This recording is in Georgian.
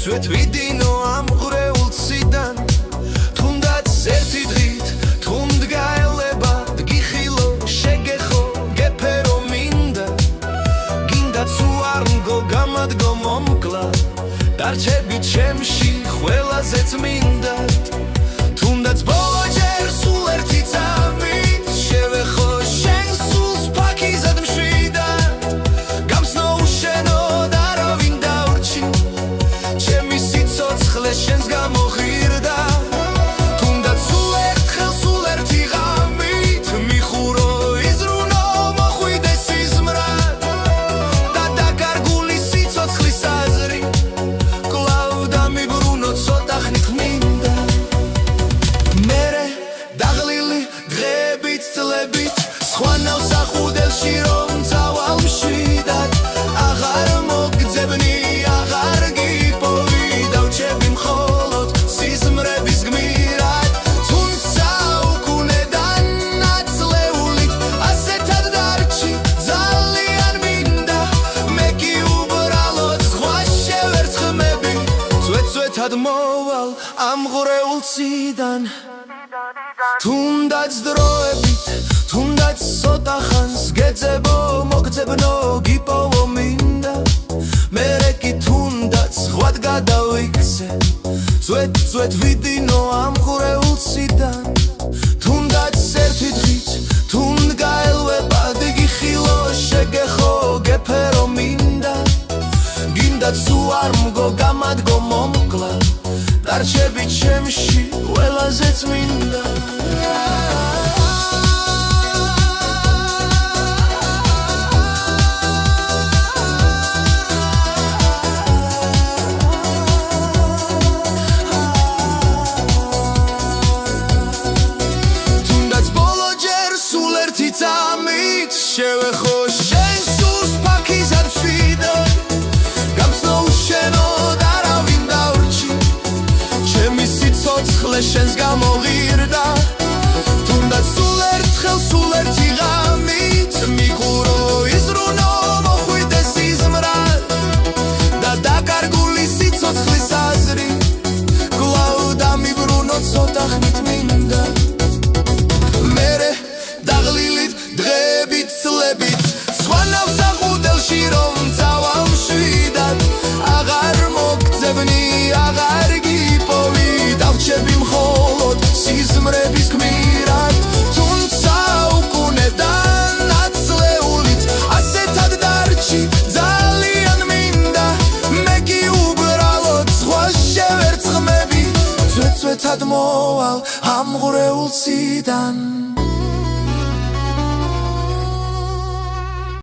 Სვეთ ვიდინო ამ ღრეულ ციდან თუნდაც ერთი დღით თუ მდგაელება გიხილო შეგეხო გეფერო მინდა გინდაც უარ მგო გამადგო მომკლა დარჩები ჩემში ყველაზე წმინდა თუნდაც ბოლოჯერ სულ ერთი წამით შევეხო შენ სულს ფაქიზად მშვიდად გამსნო უშენო და რო ვინ დაურჩი შენს გამოღირდა თუნდაც სულ ერთხელ სულ ერთი ღამით მიხურო იზრუნო მოხვიდე სიზმრად და დაკარგული სიცოცხლის აზრი კვლავ დამიბრუნო ცოტა ხნით მინდა მერე დაღლილი დღეებით წლებით სხვანავს ახუდელში რომ წავალ მშვიდად აღარ მოგძებნი აღარ გიპოვი დავჩები მხოლოდ სიზმრების გმირად თუმცა უკუნედან ნაწლეულით ასეთად დარჩი ძალიან მინდა მე კი უბრალოდ სხვა შევერცხმები წვეთ-წვეთად მოვალ ამ ღრეულ ციდან თუნდაც დროებით თუნდაც ცოტა ხანს გეძებო მოგძებნო გიპოვო მინდა მერე კი თუნდაც ხვად გადავიქცე წვეთ ვიდინო ამ ღრეულ ციდან თუნდაც ერთი დღით თუ მდგაელება გიხილო შეგეხო გეფერო მინდა გინდაც უარ მგო გამადგო მომკლა დარჩები ჩემში ყველაზე წმინდა წამით შევეხო შენ სულს ფაქიზად მშვიდად გამსნო უშენო და რა ვინ დაურჩი ჩემი სიცოცხლე შენს გამოღირდა თუნდაც სულ ერთხელ სულ ერთი ღამით მიხურო იზრუნო მოხვიდე სიზმრად და დაკარგული სიცოცხლის აზრი კვლავ დამიბრუნო ცოტა ხნით მინდა მერე დაღლილით დღეებით წლებით სხვანავს ახუდელში რომ წავალ მშვიდად აღარ მოგძებნი აღარ გიპოვი დავჩები მხოლოდ სიზმრების გმირად თუმცა უკუნედან ნაწლეულით ასეთად დარჩი ძალიან მინდა მე კი უბრალოდ სხვა შევერცხმები წვეთ-წვეთად მოვალ ამ ღრეულ ციდან